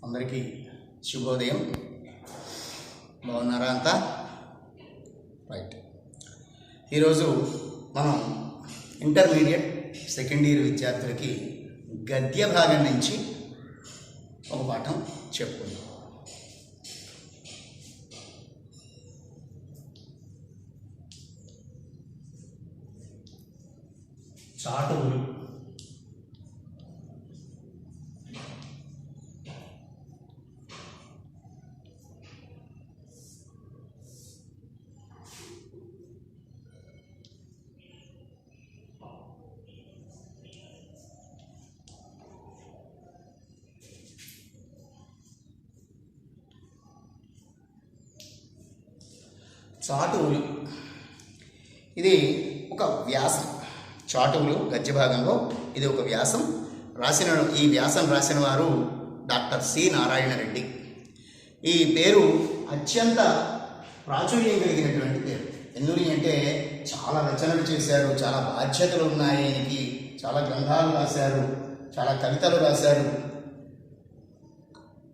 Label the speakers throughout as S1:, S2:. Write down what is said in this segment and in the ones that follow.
S1: అందరికీ శుభోదయం. బాగున్నారా అంతా? రైట్. ఈరోజు మనం ఇంటర్మీడియట్ సెకండ్ ఇయర్ విద్యార్థులకి గద్య భాగం నుంచి ఒక పాఠం చెప్పుకుందాం. చాటువులు. చాటువులు ఇది ఒక వ్యాసం. చాటువులు గద్య భాగంలో ఇది ఒక వ్యాసం. ఈ వ్యాసం రాసిన వారు డాక్టర్ సి నారాయణ రెడ్డి. ఈ పేరు అత్యంత ప్రాచుర్యం కలిగినటువంటి పేరు. ఎందుకు అంటే చాలా రచనలు చేశారు, చాలా బాధ్యతలు ఉన్నాయి ఆయనకి, చాలా గ్రంథాలు రాశారు, చాలా కవితలు రాశారు.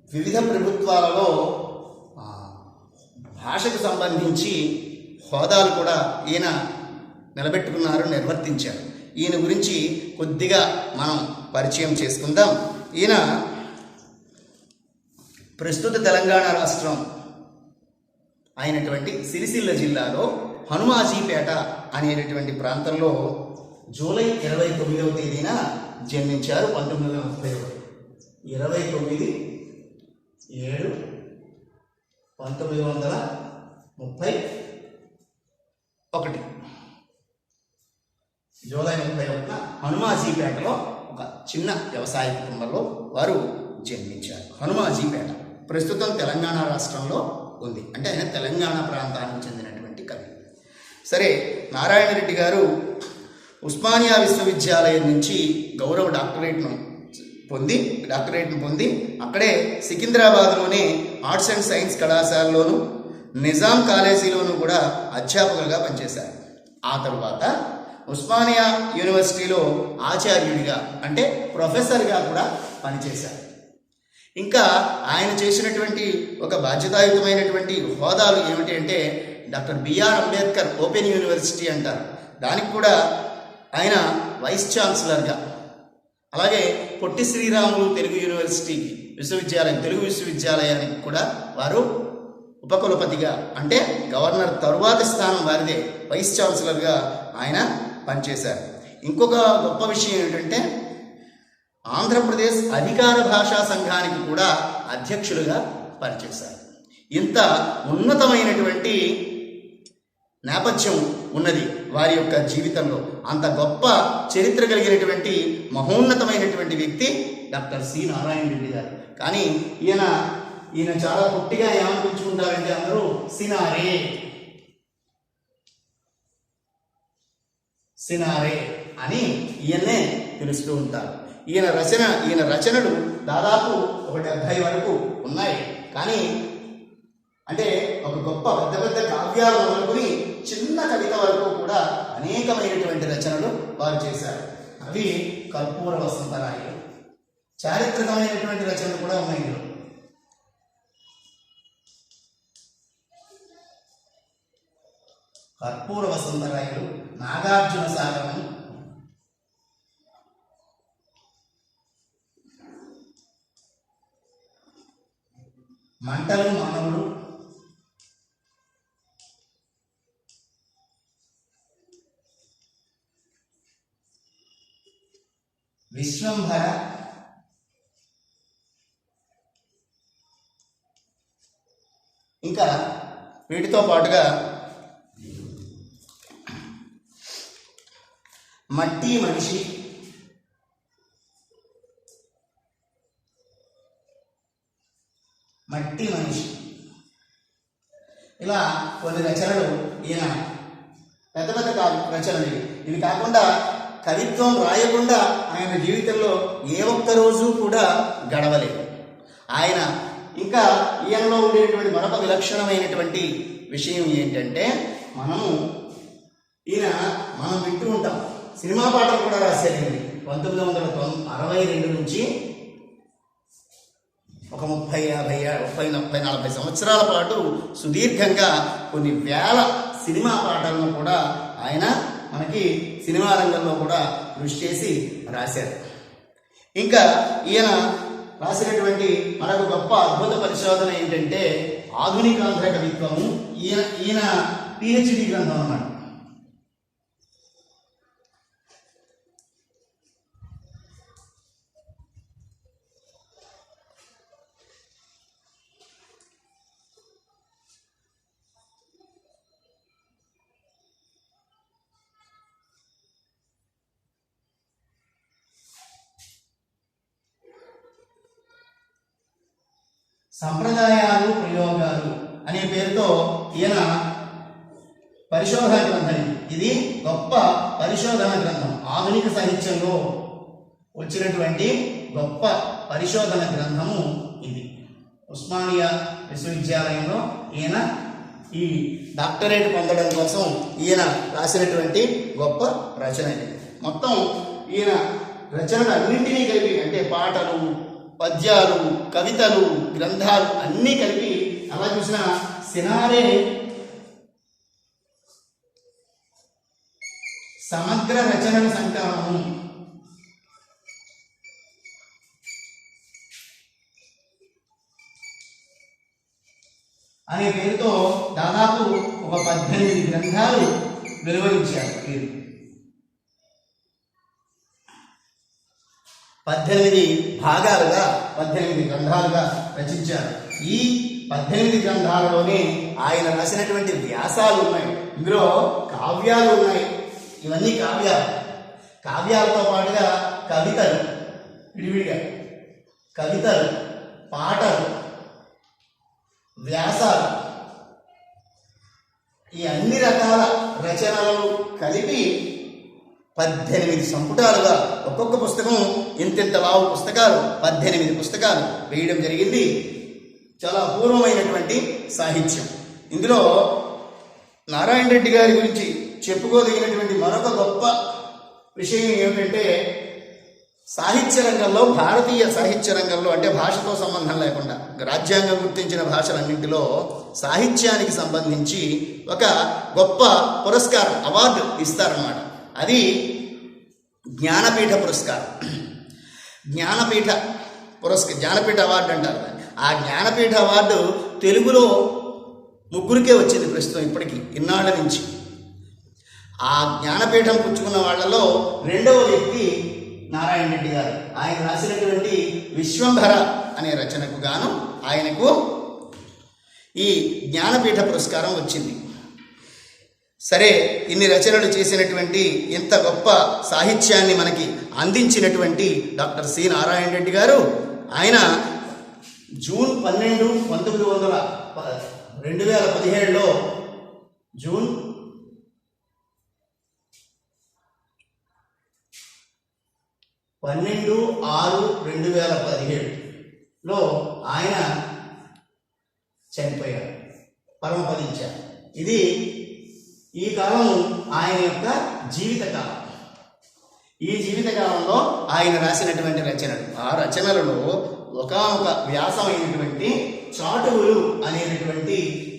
S1: వివిధ ప్రభుత్వాలలో భాషకు సంబంధించి హోదాలు కూడా ఈయన నిలబెట్టుకున్నారు, నిర్వర్తించారు. ఈయన గురించి కొద్దిగా మనం పరిచయం చేసుకుందాం. ఈయన ప్రస్తుత తెలంగాణ రాష్ట్రం అయినటువంటి సిరిసిల్ల జిల్లాలో హనుమాజీపేట అనేటటువంటి ప్రాంతంలో జూలై 29వ తేదీన జన్మించారు. 1931. 29/7/1931 జూలై 31న హనుమాజీపేటలో ఒక చిన్న వ్యవసాయ కుటుంబంలో వారు జన్మించారు. హనుమాజీపేట ప్రస్తుతం తెలంగాణ రాష్ట్రంలో ఉంది. అంటే ఆయన తెలంగాణ ప్రాంతానికి చెందినటువంటి కవి. సరే, నారాయణ రెడ్డి గారు ఉస్మానియా విశ్వవిద్యాలయం నుంచి గౌరవ డాక్టరేట్ను పొంది అక్కడే సికింద్రాబాద్లోనే ఆర్ట్స్ అండ్ సైన్స్ కళాశాలలోను నిజాం కాలేజీలోనూ కూడా అధ్యాపకులుగా పనిచేశారు. ఆ తరువాత ఉస్మానియా యూనివర్సిటీలో ఆచార్యుడిగా అంటే ప్రొఫెసర్గా కూడా పనిచేశారు. ఇంకా ఆయన చేసినటువంటి ఒక బాధ్యతాయుతమైనటువంటి హోదాలు ఏమిటి అంటే doctor B R Ambedkar open university అంటారు, దానికి కూడా ఆయన వైస్ ఛాన్సలర్గా, అలాగే పొట్టి శ్రీరాములు తెలుగు విశ్వవిద్యాలయానికి కూడా వారు ఉపకులపతిగా అంటే గవర్నర్ తరువాతి స్థానం వారిదే, వైస్ ఛాన్సలర్గా ఆయన పనిచేశారు. ఇంకొక గొప్ప విషయం ఏమిటంటే ఆంధ్రప్రదేశ్ అధికార భాషా సంఘానికి కూడా అధ్యక్షులుగా పనిచేశారు. ఇంత ఉన్నతమైనటువంటి నేపథ్యం ఉన్నది వారి యొక్క జీవితంలో. అంత గొప్ప చరిత్ర కలిగినటువంటి మహోన్నతమైనటువంటి వ్యక్తి డాక్టర్ సి నారాయణ రెడ్డి గారు. కానీ ఈయన చాలా పొట్టిగా ఏమనిపించుకుంటారంటే అందరూ సినారే అని ఈయన్నే పిలుస్తూ ఉంటారు. ఈయన రచనలు దాదాపు ఒక 70 వరకు ఉన్నాయి. కానీ అంటే ఒక గొప్ప పెద్ద కావ్యాలు మొదలుకొని చిన్న కవిత వరకు కూడా అనేకమైనటువంటి రచనలు వారు చేశారు. అవి కర్పూర వసంతరాయలు, చారిత్రకమైనటువంటి రచనలు కూడా ఉన్నాయి. కర్పూర వసంతరాయలు, నాగార్జున సాగరం, మంటలు మానవుడు, విశ్వంభర, ఇంకా వీటితో పాటుగా మట్టి మనిషి, ఇలా కొన్ని రచనలు ఈయన పెద్ద రచనలు. ఇవి కాకుండా కవిత్వం రాయకుండా ఆయన జీవితంలో ఏ ఒక్క రోజు కూడా గడవలేదు. ఈయనలో ఉండేటువంటి మరొక విలక్షణమైనటువంటి విషయం ఏంటంటే మనం వింటూ ఉంటాం, సినిమా పాటలు కూడా రాశారు. 1962 నుంచి ఒక 30, 50, 30, 40 సంవత్సరాల పాటు సుదీర్ఘంగా కొన్ని వేల సినిమా పాటలను కూడా ఆయన మనకి సినిమా రంగంలో కూడా కృషి చేసి రాశారు. ఇంకా ఈయన రాసినటువంటి మరొక గొప్ప అద్భుత పరిశోధన ఏంటంటే ఆధునికాంధ్ర కవిత్వము. ఈయన PhD గ్రంథం అన్నమాట. సంప్రదాయాలు ప్రయోగాలు అనే పేరుతో ఈయన పరిశోధన గ్రంథం. ఇది గొప్ప పరిశోధన గ్రంథం. ఆధునిక సాహిత్యంలో వచ్చినటువంటి గొప్ప పరిశోధన గ్రంథము ఇది. ఉస్మానియా విశ్వవిద్యాలయంలో ఈయన ఈ డాక్టరేట్ పొందడం కోసం ఈయన రాసినటువంటి గొప్ప రచన ఇది. మొత్తం ఈయన రచనలు అన్నింటినీ కలిపి, అంటే పాటలు, పద్యాలు, కవితలు, గ్రంథాలు అన్నీ కలిపి అలా చూసిన సినారే సమగ్ర రచనల సంకలనము అనే పేరుతో దాదాపు ఒక 18 గ్రంథాలు వెలువరించారు. 18 భాగాలుగా 18 గ్రంథాలుగా రచించారు. ఈ 18 గ్రంథాలలోనే ఆయన రాసినటువంటి వ్యాసాలు ఉన్నాయి, ఇందులో కావ్యాలు ఉన్నాయి. ఇవన్నీ కావ్యాలు. కావ్యాలతో పాటుగా కవితలు, విడివిడిగా కవితలు, పాటలు, వ్యాసాలు, ఈ అన్ని రకాల రచనలను కలిపి 18 సంపుటాలుగా ఒక్కొక్క పుస్తకం ఇంతింత లావు పుస్తకాలు, 18 పుస్తకాలు వేయడం జరిగింది. చాలా అపూర్వమైనటువంటి సాహిత్యం. ఇందులో నారాయణ రెడ్డి గారి గురించి చెప్పుకోదగినటువంటి మరొక గొప్ప విషయం ఏమిటంటే సాహిత్య రంగంలో, భారతీయ సాహిత్య రంగంలో, అంటే భాషతో సంబంధం లేకుండా రాజ్యాంగం గుర్తించిన భాషలన్నింటిలో సాహిత్యానికి సంబంధించి ఒక గొప్ప పురస్కారం, అవార్డు ఇస్తారన్నమాట. అది జ్ఞానపీఠ పురస్కారం. జ్ఞానపీఠ అవార్డు అంటారు. ఆ జ్ఞానపీఠ అవార్డు తెలుగులో 3కే వచ్చింది ప్రస్తుతం, ఇప్పటికీ ఇన్నాళ్ళ నుంచి. ఆ జ్ఞానపీఠం పుచ్చుకున్న వాళ్ళలో 2వ వ్యక్తి నారాయణ రెడ్డి గారు. ఆయన రాసినటువంటి విశ్వంభర అనే రచనకు గాను ఆయనకు ఈ జ్ఞానపీఠ పురస్కారం వచ్చింది. సరే, ఇన్ని రచనలు చేసినటువంటి, ఇంత గొప్ప సాహిత్యాన్ని మనకి అందించినటువంటి డాక్టర్ సి నారాయణ రెడ్డి గారు, ఆయన జూన్ 12, 2017లో జూన్ 12/6/2017లో ఆయన చనిపోయారు, పరమపదించారు. ఇది ఈ కాలం ఆయన యొక్క జీవితకాలం. ఈ జీవితకాలంలో ఆయన రాసినటువంటి రచనలు, ఆ రచనలలో ఒకానొక వ్యాసం అయినటువంటి చాటువులు అనేటటువంటి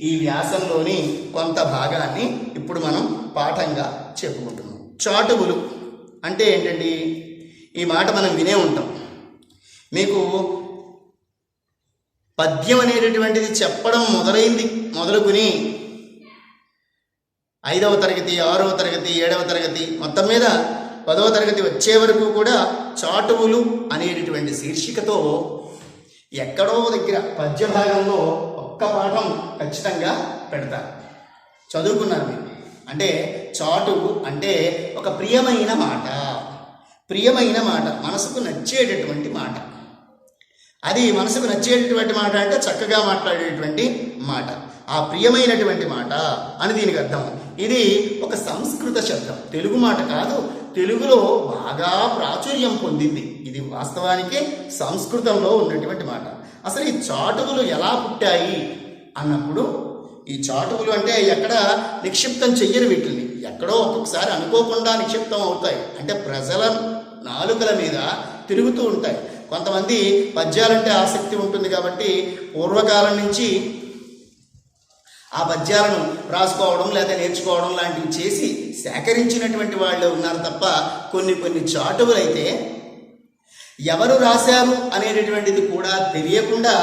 S1: ఈ వ్యాసంలోని కొంత భాగాన్ని ఇప్పుడు మనం పాఠంగా చెప్పుకుంటున్నాం. చాటువులు అంటే ఏంటండి? ఈ మాట మనం వినే ఉంటాం. మీకు పద్యం అనేటటువంటిది చెప్పడం మొదలుకుని 5వ తరగతి, 6వ తరగతి, 7వ తరగతి, మొత్తం మీద 10వ తరగతి వచ్చే వరకు కూడా చాటువులు అనేటటువంటి శీర్షికతో ఎక్కడో దగ్గర పద్య భాగంలో ఒక్క పాఠం ఖచ్చితంగా పెడతారు. చదువుకున్నారు మీరు. అంటే చాటువు అంటే ఒక ప్రియమైన మాట, మనసుకు నచ్చేటటువంటి మాట. అది మనసుకు నచ్చేటటువంటి మాట అంటే చక్కగా మాట్లాడేటువంటి మాట, ఆ ప్రియమైనటువంటి మాట అని దీనికి అర్థం. ఇది ఒక సంస్కృత శబ్దం, తెలుగు మాట కాదు. తెలుగులో బాగా ప్రాచుర్యం పొందింది. ఇది వాస్తవానికి సంస్కృతంలో ఉన్నటువంటి మాట. అసలు ఈ చాటువులు ఎలా పుట్టాయి అన్నప్పుడు, ఈ చాటువులు అంటే ఎక్కడ నిక్షిప్తం చెయ్యరు, వీటిని ఎక్కడో ఒక్కొక్కసారి అనుకోకుండా నిక్షిప్తం అవుతాయి. అంటే ప్రజల నాలుకల మీద తిరుగుతూ ఉంటాయి. కొంతమంది పద్యాలంటే ఆసక్తి ఉంటుంది కాబట్టి పూర్వకాలం నుంచి ఆ పద్యాలను రాసుకోవడం లేదా నేర్చుకోవడం లాంటివి చేసి సేకరించినటువంటి వాళ్ళు ఉన్నారు తప్ప కొన్ని చాటువులైతే ఎవరు రాశారు అనేటటువంటిది కూడా తెలియకుండా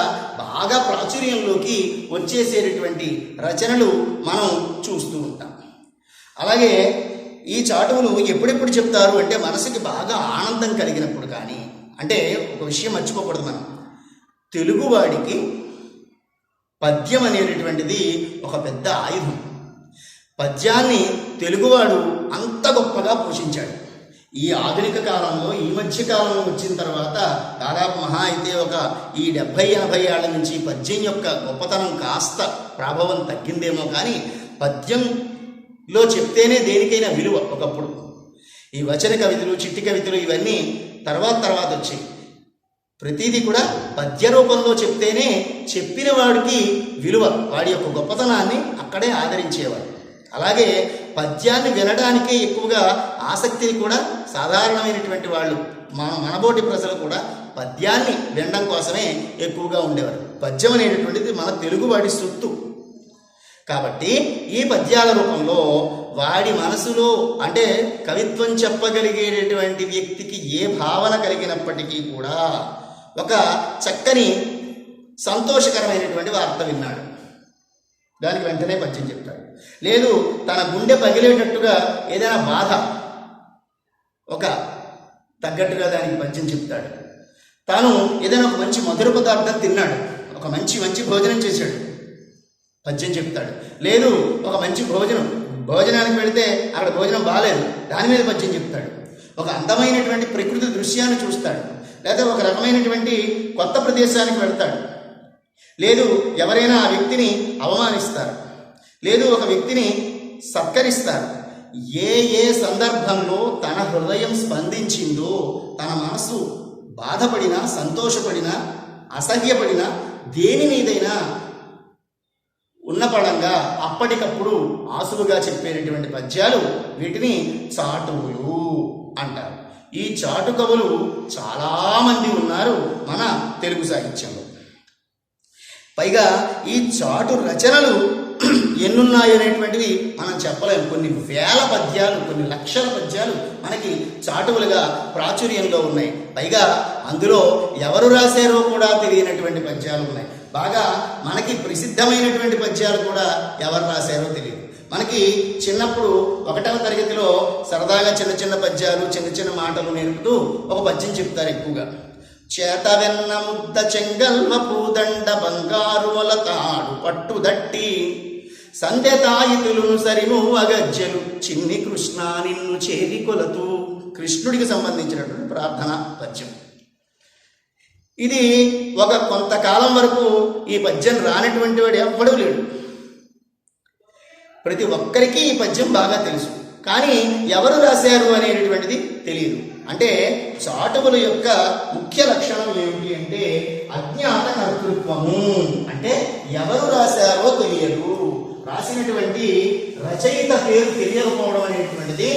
S1: బాగా ప్రాచుర్యంలోకి వచ్చేసేటటువంటి రచనలు మనం చూస్తూ ఉంటాం. అలాగే ఈ చాటువులు ఎప్పుడెప్పుడు చెప్తారు అంటే మనసుకి బాగా ఆనందం కలిగినప్పుడు. కానీ అంటే ఒక విషయం మర్చిపోకూడదు, మనం తెలుగువాడికి పద్యం అనేటటువంటిది ఒక పెద్ద ఆయుధం. పద్యాన్ని తెలుగువాడు అంత గొప్పగా పోషించాడు. ఈ ఆధునిక కాలంలో ఈ మధ్య కాలంలో వచ్చిన తర్వాత దాదాపు మహా అయితే ఒక ఈ 70-80 ఏళ్ల నుంచి పద్యం యొక్క గొప్పతనం కాస్త ప్రభావం తగ్గిందేమో. కానీ పద్యంలో చెప్తేనే దేనికైనా విలువ. ఒకప్పుడు ఈ వచన కవితలు, చిట్టి కవితలు ఇవన్నీ తర్వాత వచ్చాయి. ప్రతిదీ కూడా పద్య రూపంలో చెప్తేనే చెప్పిన వాడికి విలువ, వాడి యొక్క గొప్పతనాన్ని అక్కడే ఆదరించేవాడు. అలాగే పద్యాన్ని వినడానికే ఎక్కువగా ఆసక్తిని కూడా సాధారణమైనటువంటి వాళ్ళు మనబోటి ప్రజలు కూడా పద్యాన్ని వినడం కోసమే ఎక్కువగా ఉండేవారు. పద్యం అనేటటువంటిది మన తెలుగువాడి సొత్తు. కాబట్టి ఈ పద్యాల రూపంలో వాడి మనసులో అంటే కవిత్వం చెప్పగలిగేటటువంటి వ్యక్తికి ఏ భావన కలిగినప్పటికీ కూడా ఒక చక్కని సంతోషకరమైనటువంటి వార్త విన్నాడు, దానికి వెంటనే పద్యం చెప్తాడు. లేదు తన గుండె పగిలేటట్టుగా ఏదైనా బాధ ఒక తగ్గట్టుగా దానికి పద్యం చెప్తాడు. తాను ఏదైనా ఒక మంచి మధుర పదార్థం తిన్నాడు, ఒక మంచి భోజనం చేశాడు, పద్యం చెప్తాడు. లేదు ఒక మంచి భోజనానికి వెళితే అక్కడ భోజనం బాగాలేదు, దాని మీద పద్యం చెప్తాడు. ఒక అందమైనటువంటి ప్రకృతి దృశ్యాన్ని చూస్తాడు, లేదా ఒక రకమైనటువంటి కొత్త ప్రదేశానికి వెళ్తాడు. లేదు ఎవరైనా ఆ వ్యక్తిని అవమానిస్తారు, లేదు ఒక వ్యక్తిని సత్కరిస్తారు. ఏ సందర్భంలో తన హృదయం స్పందించిందో, తన మనసు బాధపడినా, సంతోషపడినా, అసహ్యపడినా, దేని మీదైనా ఉన్నపడంగా అప్పటికప్పుడు ఆసులుగా చెప్పేటటువంటి పద్యాలు, వీటిని చాటువులు అంటారు. ఈ చాటు కవులు చాలామంది ఉన్నారు మన తెలుగు సాహిత్యంలో. పైగా ఈ చాటు రచనలు ఎన్నున్నాయనేటువంటివి మనం చెప్పలేము. కొన్ని వేల పద్యాలు, కొన్ని లక్షల పద్యాలు మనకి చాటువులుగా ప్రాచుర్యంలో ఉన్నాయి. పైగా అందులో ఎవరు రాశారో కూడా తెలియనటువంటి పద్యాలు ఉన్నాయి. బాగా మనకి ప్రసిద్ధమైనటువంటి పద్యాలు కూడా ఎవరు రాశారో తెలియదు. మనకి చిన్నప్పుడు 1వ తరగతిలో సరదాగా చిన్న పద్యాలు, చిన్న మాటలు నేర్పుతూ ఒక పద్యం చెప్తారు ఎక్కువగా. చేతవెన్న ముద్ద చెంగల్వ పూదండ బంగారు వలతాడు పట్టుదట్టి సంధ్యతాయితులు సరిమూవ గజ్జలు చిన్ని కృష్ణ నిన్ను చేరి కొలతూ. కృష్ణుడికి సంబంధించినటువంటి ప్రార్థన పద్యం. ఇది ఒక కొంతకాలం వరకు ఈ పద్యం రానటువంటి వాడు ఎవ్వడూ లేడు. ప్రతి ఒక్కరికి ఈ పద్యం బాగా తెలుసు, కానీ ఎవరు రాశారు అనేటటువంటిది తెలియదు. అంటే చాటువుల యొక్క ముఖ్య లక్షణం ఏమిటి అంటే అజ్ఞాత కర్తృత్వము. అంటే ఎవరు రాశారో తెలియదు, రాసినటువంటి రచయిత పేరు తెలియకపోవడం అనేటువంటిది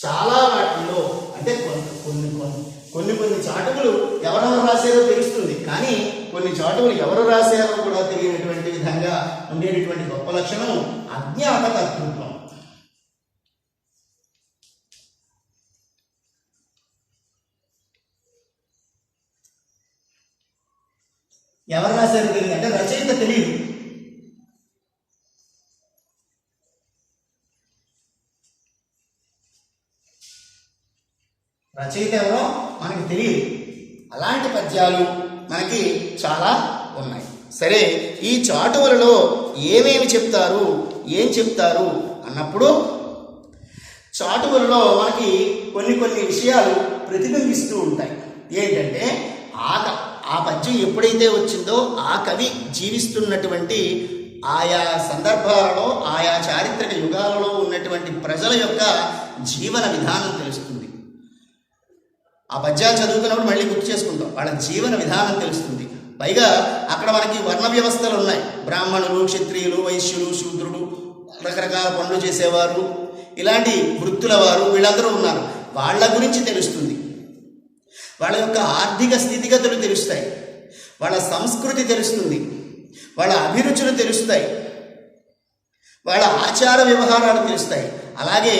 S1: చాలా వాటిలో. అంటే కొన్ని చాటువులు ఎవరెవరు రాశారో తెలుస్తుంది, కానీ కొన్ని చాటువులు ఎవరు రాశారో కూడా తెలియనటువంటి విధంగా ఉండేటటువంటి గొప్ప లక్షణం అజ్ఞాత కర్తృత్వం. ఎవరు రాశారో తెలియదు అంటే రచయిత తెలియదు. రచయిత ఎవరో మనకి తెలియదు. అలాంటి పద్యాలు మనకి చాలా ఉన్నాయి. సరే, ఈ చాటువులలో ఏమేమి చెప్తారు, ఏం చెప్తారు అన్నప్పుడు చాటువులలో మనకి కొన్ని విషయాలు ప్రతిబింబిస్తూ ఉంటాయి. ఏంటంటే ఆ పద్యం ఎప్పుడైతే వచ్చిందో ఆ కవి జీవిస్తున్నటువంటి ఆయా సందర్భాలలో, ఆయా చారిత్రక యుగాలలో ఉన్నటువంటి ప్రజల యొక్క జీవన విధానం తెలుస్తుంది. ఆ పద్యాలు చదువుతున్నప్పుడు మళ్ళీ గుర్తు చేసుకుంటాం, వాళ్ళ జీవన విధానం తెలుస్తుంది. పైగా అక్కడ మనకి వర్ణ వ్యవస్థలు ఉన్నాయి. బ్రాహ్మణులు, క్షత్రియులు, వైశ్యులు, శూద్రుడు, రకరకాల పనులు చేసేవారు, ఇలాంటి వృత్తుల వారు, వీళ్ళందరూ ఉన్నారు. వాళ్ళ గురించి తెలుస్తుంది. వాళ్ళ యొక్క ఆర్థిక స్థితిగతులు తెలుస్తాయి, వాళ్ళ సంస్కృతి తెలుస్తుంది, వాళ్ళ అభిరుచులు తెలుస్తాయి, వాళ్ళ ఆచార వ్యవహారాలు తెలుస్తాయి. అలాగే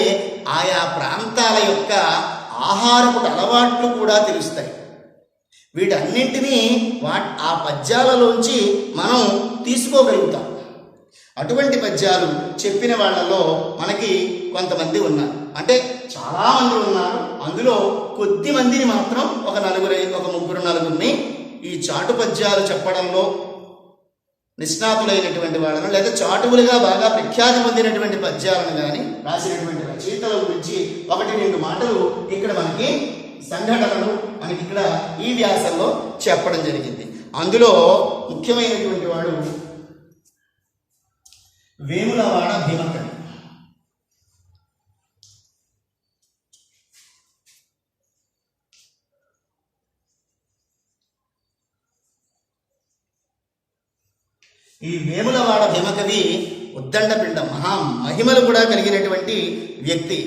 S1: ఆయా ప్రాంతాల యొక్క ఆహారపు అలవాట్లు కూడా తెలుస్తాయి. వీటన్నింటినీ ఆ పద్యాలలోంచి మనం తీసుకోగలుగుతాం. అటువంటి పద్యాలు చెప్పిన వాళ్ళలో మనకి కొంతమంది ఉన్నారు, అంటే చాలామంది ఉన్నారు. అందులో కొద్ది మందిని మాత్రం ఒక ముగ్గురు నలుగురిని ఈ చాటు పద్యాలు చెప్పడంలో నిష్ణాతులైనటువంటి వాళ్ళను, లేదా చాటువులుగా బాగా ప్రఖ్యాతి పొందినటువంటి పద్యాలను కానీ రాసినటువంటి రచయితల గురించి 1-2 మాటలు ఇక్కడ మనకి సంఘటనలు మనకి ఇక్కడ ఈ వ్యాసంలో చెప్పడం జరిగింది. అందులో ముఖ్యమైనటువంటి వాడు వేములవాడ భీమకవి. ఈ వేములవాడ భీమకవి ఉద్దండపిండం, మహిమలు కూడా కలిగినటువంటి వ్యక్తి.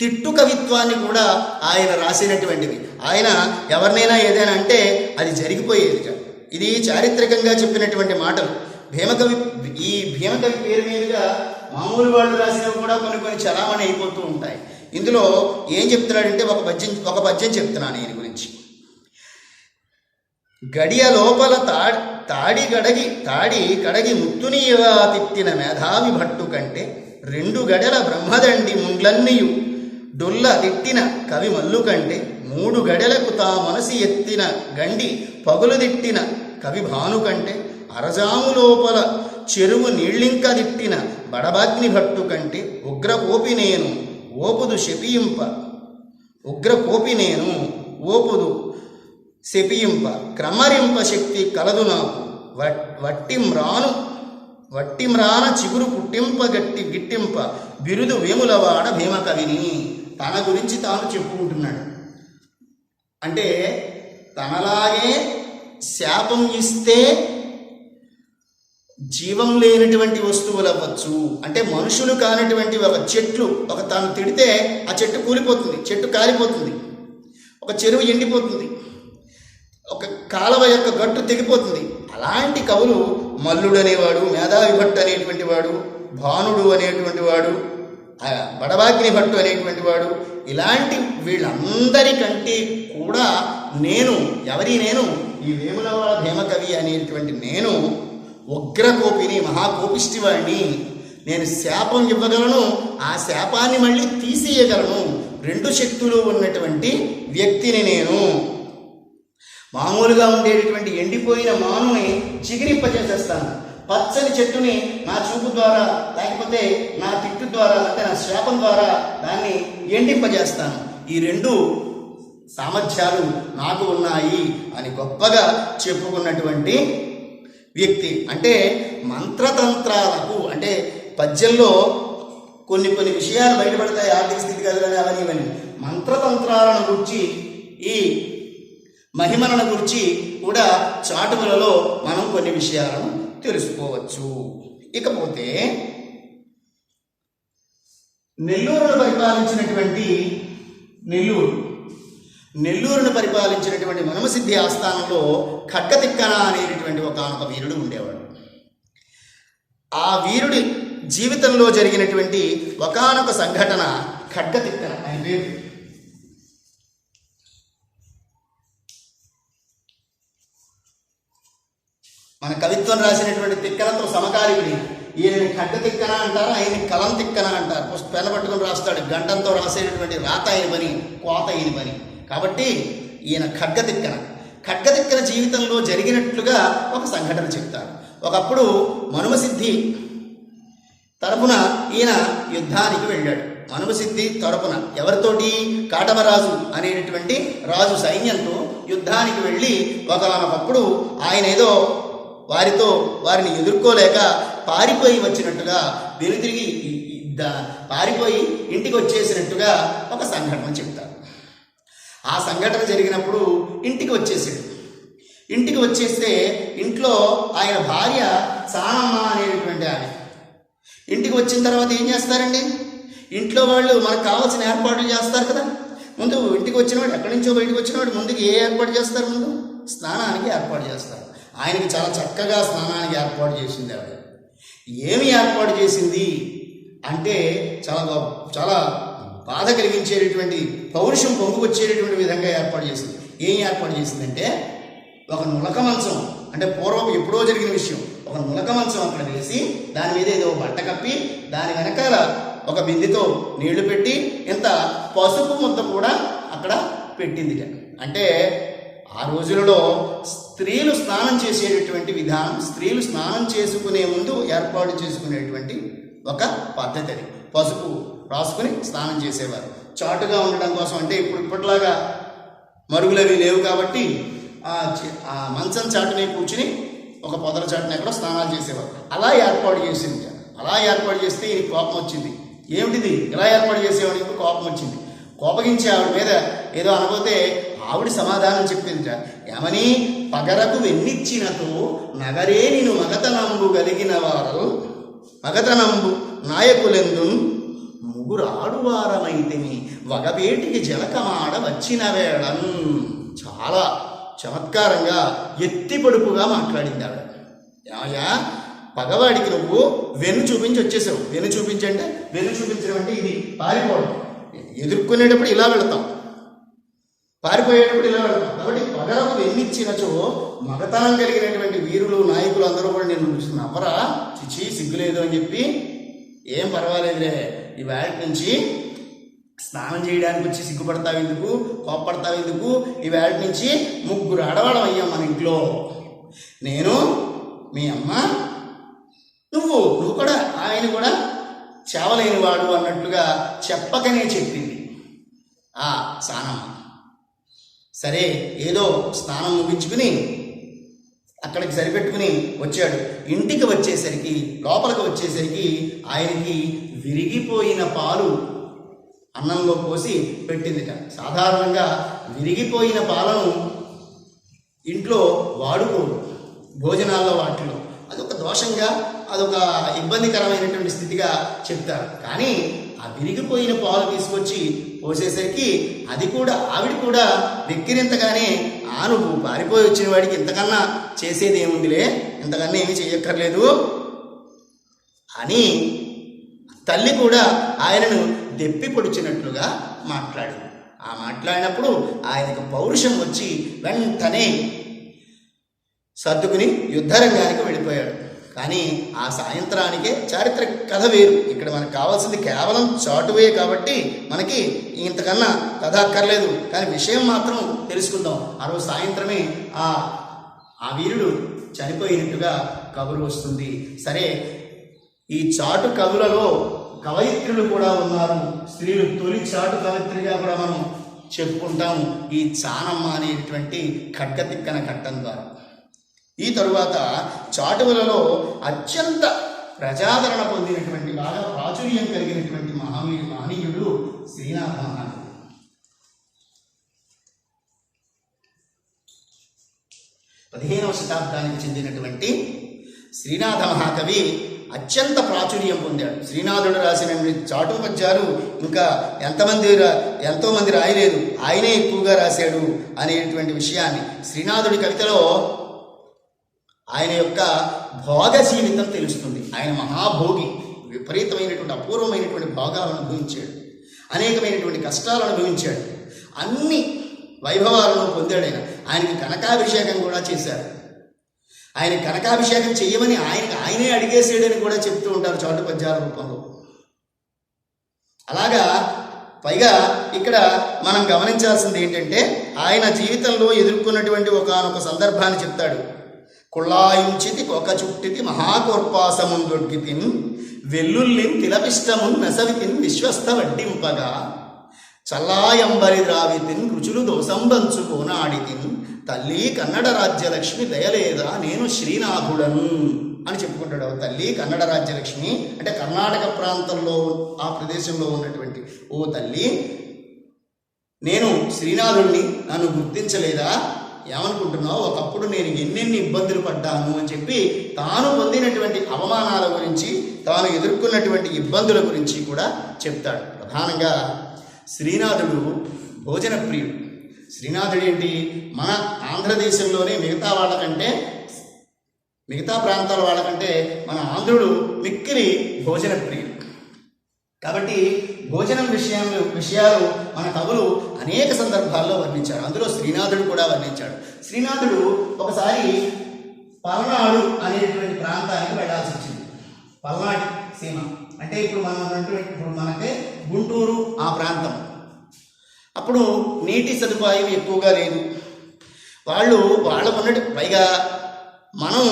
S1: తిట్టు కవిత్వాన్ని కూడా ఆయన రాసినటువంటివి. ఆయన ఎవరినైనా ఏదైనా అంటే అది జరిగిపోయేది. ఇది చారిత్రకంగా చెప్పినటువంటి మాటలు. ఈ భీమకవి పేరు మీదుగా మామూలు వాళ్ళు రాసినవి కూడా కొన్ని చలామణి అయిపోతూ ఉంటాయి. ఇందులో ఏం చెప్తున్నాడంటే ఒక పద్యం చెప్తున్నాను ఈయన గురించి. గడియ లోపల తాడి కడగి ముత్తునియగా తిట్టిన మేధావి భట్టు కంటే 2 గడెల బ్రహ్మదండి ముండ్లన్నీయు డొల్ల తిట్టిన కవి మల్లు కంటే 3 గడెలకు తా మనసి ఎత్తిన గండి పగులు తిట్టిన కవి భాను కంటే అరజాము లోపల చెరువు నీళ్ళింక తిట్టిన బడబాగ్ని భట్టు కంటే ఉగ్రకోపి నేను ఓపుదు శపియింప క్రమరింప శక్తి కలదు నాకు వట్టిమ్రాన చిగురు పుట్టింప గిట్టింప బిరుదు వేములవాడ భీమకవిని. తన గురించి తాను చెప్పుకుంటున్నాడు. అంటే తనలాగే శాపం ఇస్తే జీవం లేనటువంటి వస్తువులు అవ్వచ్చు, అంటే మనుషులు కానటువంటి ఒక చెట్లు, తాను తిడితే ఆ చెట్టు కూలిపోతుంది, చెట్టు కాలిపోతుంది, ఒక చెరువు ఎండిపోతుంది, ఒక కాలువ యొక్క గట్టు తెగిపోతుంది. అలాంటి కవులు మల్లుడు అనేవాడు, మేధావి భట్టు అనేటువంటి వాడు, భానుడు అనేటువంటి వాడు, బడబాగ్ని భట్టు అనేటువంటి వాడు, ఇలాంటి వీళ్ళందరికంటే కూడా నేను ఈ వేములవాడ భీమకవి అనేటువంటి నేను ఉగ్రకోపిని, మహాకోపిష్టివాడిని. నేను శాపం ఇవ్వగలను, ఆ శాపాన్ని మళ్ళీ తీసేయగలను. 2 శక్తులు ఉన్నటువంటి వ్యక్తిని నేను. మామూలుగా ఉండేటటువంటి ఎండిపోయిన మానుని చిగిరింపజేసేస్తాను. పచ్చని చెట్టుని నా చూపు ద్వారా, లేకపోతే నా తిట్టు ద్వారా, అంటే నా శాపం ద్వారా దాన్ని ఎండింపజేస్తాను. ఈ 2 సామర్థ్యాలు నాకు ఉన్నాయి అని గొప్పగా చెప్పుకున్నటువంటి వ్యక్తి. అంటే మంత్రతంత్రాలకు, అంటే పద్యంలో కొన్ని విషయాలు బయటపడతాయి, ఆర్థిక స్థితిగతులని అవన్నీ ఇవన్నీ. మంత్రతంత్రాలను గురించి, ఈ మహిమలను గురించి కూడా చాటువులలో మనం కొన్ని విషయాలను తెలుసుకోవచ్చు. ఇకపోతే నెల్లూరును పరిపాలించినటువంటి మనుమసిద్ధి ఆస్థానంలో ఖడ్గతిక్కన అనేటటువంటి ఒకనొక వీరుడు ఉండేవాడు. ఆ వీరుడి జీవితంలో జరిగినటువంటి ఒకానొక సంఘటన ఖడ్గతిక్కన ఆయన పేరు. మన కవిత్వం రాసినటువంటి తిక్కనతో సమకాలీకుడి. ఈయనని ఖడ్గతిక్కన అంటారు, ఆయన్ని కలం తిక్కన అంటారు. పెన పట్టుకుని రాస్తాడు, గంటంతో రాసేటటువంటి రాత అయిన పని, కోత అయిన పని. కాబట్టి ఈయన ఖడ్గతిక్కన జీవితంలో జరిగినట్లుగా ఒక సంఘటన చెప్తారు. ఒకప్పుడు మనుమసిద్ధి తరపున ఈయన యుద్ధానికి వెళ్ళాడు. మనుమసిద్ధి తరపున ఎవరితోటి? కాటమరాజు అనేటటువంటి రాజు సైన్యంతో యుద్ధానికి వెళ్ళి ఒకనొకప్పుడు ఆయన ఏదో వారిని ఎదుర్కోలేక పారిపోయి వచ్చినట్టుగా, వెనుతిరిగి పారిపోయి ఇంటికి వచ్చేసినట్టుగా ఒక సంఘటన చెప్తారు. ఆ సంఘటన జరిగినప్పుడు ఇంటికి వచ్చేస్తే ఇంట్లో ఆయన భార్య సానమ్మ అనేటటువంటి ఆమె. ఇంటికి వచ్చిన తర్వాత ఏం చేస్తారండి? ఇంట్లో వాళ్ళు మనకు కావాల్సిన ఏర్పాట్లు చేస్తారు కదా. ముందు ఇంటికి వచ్చినవాడు, ఎక్కడి నుంచో బయటకు వచ్చినవాడు ముందుకు ఏ ఏర్పాటు చేస్తారు? ముందు స్నానానికి ఏర్పాటు చేస్తారు. ఆయనకి చాలా చక్కగా స్నానానికి ఏర్పాటు చేసింది ఆవిడ. ఏమి ఏర్పాటు చేసింది అంటే చాలా బాధ కలిగించేటటువంటి, పౌరుషం పొంగుకొచ్చేటటువంటి విధంగా ఏర్పాటు చేసింది. ఏం ఏర్పాటు చేసిందంటే ఒక నులక మంచం, అంటే పూర్వం ఎప్పుడో జరిగిన విషయం, ఒక నులక మంచం అక్కడ వేసి దాని మీద ఏదో బట్ట కప్పి దాని వెనకాల ఒక బిందెతో నీళ్లు పెట్టి ఇంత పసుపు ముద్ద కూడా అక్కడ పెట్టింది. అంటే ఆ రోజులలో స్త్రీలు స్నానం చేసేటటువంటి విధానం, స్త్రీలు స్నానం చేసుకునే ముందు ఏర్పాటు చేసుకునేటువంటి ఒక పద్ధతి అది. పసుపు రాసుకుని స్నానం చేసేవారు చాటుగా ఉండడం కోసం. అంటే ఇప్పట్లాగా మరుగులవి లేవు కాబట్టి ఆ మంచం చాటుని కూర్చుని ఒక పొదల చాటుని ఎక్కడో స్నానాలు చేసేవారు. అలా ఏర్పాటు చేసింది. అలా ఏర్పాటు చేస్తే ఈయన కోపం వచ్చింది. ఏమిటిది ఇలా ఏర్పాటు చేసేవాడికి కోపం వచ్చింది. కోపగించి ఆవిడ మీద ఏదో అనబోతే ఆవిడ సమాధానం చెప్పింది. ఏమని? పగరకు వెన్నిచ్చినతో నగరే నేను మగతనంబు కలిగిన వారు మగతనంబు నాయకులెందు ముగ్గురు ఆడువారమైతిని వగపేటికి జలకమాడ వచ్చిన వేళన్. చాలా చమత్కారంగా ఎత్తి పొడుపుగా మాట్లాడింది ఆవిడ. ఏమయ్యా, పగవాడికి నువ్వు వెన్ను చూపించి వచ్చేసావు. వెన్ను చూపించంటే, వెన్ను చూపించడం అంటే ఇది పారిపోవడం. ఎదుర్కొనేటప్పుడు ఇలా వెళతాం, పారిపోయేటప్పుడు ఇలా వెళతాం. కాబట్టి పగలకు వెన్నిచ్చినచో మగతనం కలిగినటువంటి వీరులు నాయకులు అందరూ కూడా నేను నవ్వరా, చిచి సిగ్గులేదు అని చెప్పి, ఏం పర్వాలేదులే ఈ వేళ నుంచి స్నానం చేయడానికి వచ్చి సిగ్గుపడతావు ఎందుకు, కోప్పడతావు ఎందుకు, ఈ వేళ నుంచి ముగ్గురు ఆడవాళ్ళం అయ్యాం మన ఇంట్లో, నేను, మీ అమ్మ, నువ్వు కూడా, ఆయన కూడా చేవలేని వాడు అన్నట్లుగా చెప్పకనే చెప్పింది ఆ సానమ్మ. సరే, ఏదో స్నానం ముగించుకుని అక్కడికి సరిపెట్టుకుని వచ్చాడు. ఇంటికి వచ్చేసరికి, లోపలికి వచ్చేసరికి ఆయనకి విరిగిపోయిన పాలు అన్నంలో పోసి పెట్టిందిట. సాధారణంగా విరిగిపోయిన పాలను ఇంట్లో వాడుకోరు, భోజనాల్లో వాటిలో అదొక దోషంగా, అదొక ఇబ్బందికరమైనటువంటి స్థితిగా చెప్తారు. కానీ ఆ విరిగిపోయిన పాలు తీసుకొచ్చి పోసేసరికి అది కూడా, ఆవిడ కూడా వెక్కిరింతగానే, నువ్వు పారిపోయి వచ్చిన వాడికి ఇంతకన్నా చేసేది ఏముందిలే, ఇంతకన్నా ఏమీ చెయ్యక్కర్లేదు అని తల్లి కూడా ఆయనను దెప్పి పొడిచినట్లుగా మాట్లాడింది. ఆ మాట్లాడినప్పుడు ఆయనకు పౌరుషం వచ్చి వెంటనే సర్దుకుని యుద్ధరంగానికి వెళ్ళిపోయాడు. కానీ ఆ సాయంత్రానికే చారిత్రక కథ వేరు. ఇక్కడ మనకు కావాల్సింది కేవలం చాటువే కాబట్టి మనకి ఇంతకన్నా కథ అక్కర్లేదు. కానీ విషయం మాత్రం తెలుసుకుందాం. ఆ రోజు సాయంత్రమే ఆ వీరుడు చనిపోయినట్టుగా కబురు వస్తుంది. సరే, ఈ చాటు కవులలో కవయిత్రులు కూడా ఉన్నారు. స్త్రీలు తొలి చాటు కవయిత్రిగా కూడా మనం చెప్పుకుంటాము ఈ చానమ్మ అనేటువంటి ఖడ్గతిక్కన ఘట్టం ద్వారా. ఈ తరువాత చాటువులలో అత్యంత ప్రజాదరణ పొందినటువంటి, బాగా ప్రాచుర్యం కలిగినటువంటి మహనీయుడు శ్రీనాథ మహాకవి. పదిహేనవ శతాబ్దానికి చెందినటువంటి శ్రీనాథ మహాకవి అత్యంత ప్రాచుర్యం పొందాడు. శ్రీనాథుడు రాసిన చాటు పద్యాలు ఇంకా ఎంతోమంది రాయలేదు, ఆయనే ఎక్కువగా రాశాడు అనేటువంటి విషయాన్ని. శ్రీనాథుడి కవితలో ఆయన యొక్క భోగ జీవితం తెలుస్తుంది. ఆయన మహాభోగి, విపరీతమైనటువంటి అపూర్వమైనటువంటి భోగాలను అనుభవించాడు, అనేకమైనటువంటి కష్టాలను అనుభవించాడు, అన్ని వైభవాలను పొందాడు. ఆయనకి కనకాభిషేకం కూడా చేశారు. ఆయన కనకాభిషేకం చెయ్యమని ఆయనే అడిగేసాడని కూడా చెప్తూ ఉంటారు చాటు పద్యాల రూపంలో. అలాగా పైగా ఇక్కడ మనం గమనించాల్సింది ఏంటంటే, ఆయన జీవితంలో ఎదుర్కొన్నటువంటి ఒకానొక సందర్భాన్ని చెప్తాడు. కుళ్ళాయించితి ఒక చుట్టితి మహాకోర్పాసముందొడ్గితిన్ వెల్లుల్లిన్ తిలపిష్టమున్ నసవితిన్ విశ్వస్త వడ్డింపగా చల్లాయంబరి ద్రావితిన్ రుచులు దోసంబంచుకోనాడితిన్ తల్లి కన్నడ రాజ్యలక్ష్మి దయలేదా నేను శ్రీనాథుడను అని చెప్పుకుంటాడు. తల్లి కన్నడ రాజ్యలక్ష్మి అంటే కర్ణాటక ప్రాంతంలో ఆ ప్రదేశంలో ఉన్నటువంటి ఓ తల్లి, నేను శ్రీనాథుడిని, నన్ను గుర్తించలేదా, ఏమనుకుంటున్నావు, ఒకప్పుడు నేను ఎన్నెన్ని ఇబ్బందులు పడ్డాను అని చెప్పి తాను పొందినటువంటి అవమానాల గురించి, తాను ఎదుర్కొన్నటువంటి ఇబ్బందుల గురించి కూడా చెప్తాడు. ప్రధానంగా శ్రీనాథుడు భోజన ప్రియుడు. శ్రీనాథుడు ఏంటి, మన ఆంధ్రదేశంలోనే మిగతా ప్రాంతాల వాళ్ళకంటే మన ఆంధ్రుడు మిక్కిలి భోజన ప్రియుడు. కాబట్టి భోజనం విషయాలు మన కవులు అనేక సందర్భాల్లో వర్ణించారు. అందులో శ్రీనాథుడు కూడా వర్ణించాడు. శ్రీనాథుడు ఒకసారి పల్నాడు అనేటువంటి ప్రాంతానికి వెళ్ళాల్సి వచ్చింది. పల్నాడు సీమ అంటే ఇప్పుడు మనకి గుంటూరు ఆ ప్రాంతం. అప్పుడు నీటి సదుపాయం ఎక్కువగా లేదు. వాళ్ళకు ఉన్నట్టు పైగా మనం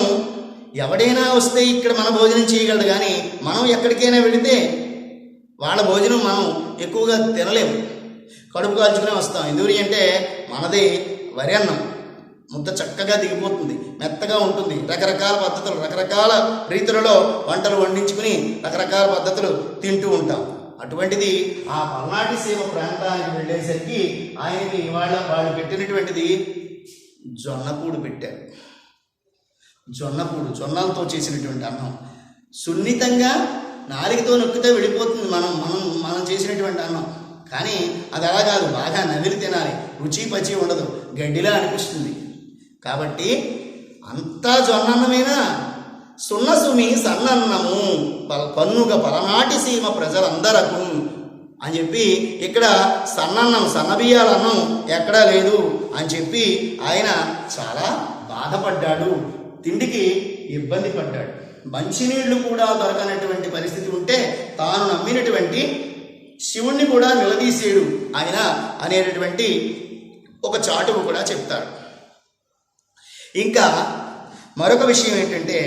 S1: ఎవడైనా వస్తే ఇక్కడ మన భోజనం చేయగలడు, కానీ మనం ఎక్కడికైనా వెళితే వాళ్ళ భోజనం మనం ఎక్కువగా తినలేము, కడుపు కాల్చుకునే వస్తాం. ఎందుకు అంటే మనది వరి అన్నం, ముద్ద చక్కగా దిగిపోతుంది, మెత్తగా ఉంటుంది. రకరకాల పద్ధతులు, రకరకాల రీతులలో వంటలు వండించుకుని రకరకాల పద్ధతులు తింటూ ఉంటాం. అటువంటిది ఆ పల్నాటి సీమ ప్రాంతానికి వెళ్ళేసరికి ఆయనకి వాళ్ళు పెట్టినటువంటిది జొన్నపూడు పెట్టారు. జొన్నలతో చేసినటువంటి అన్నం, సున్నితంగా నాలుగుతో నొక్కితే వెళ్ళిపోతుంది మనం చేసినటువంటి అన్నం. కానీ అది అలా కాదు, బాగా నవిలి తినాలి, రుచి పచి ఉండదు, గడ్డిలా అనిపిస్తుంది. కాబట్టి అంతా జొన్నన్నమేనా, సున్నసుమి సన్నన్నము పన్నుగ పలనాటి సీమ ప్రజలందరకు అని చెప్పి ఇక్కడ సన్నన్నం, సన్నబియ్యాల అన్నం ఎక్కడా లేదు అని చెప్పి ఆయన చాలా బాధపడ్డాడు, తిండికి ఇబ్బంది పడ్డాడు. మంచినీళ్లు కూడా దొరకనటువంటి పరిస్థితి ఉంటే తాను నమ్మినటువంటి శివుణ్ణి కూడా నిలదీసేడు ఆయన అనేటటువంటి ఒక చాటువు కూడా చెప్తాడు. ఇంకా మరొక విషయం ఏంటంటే,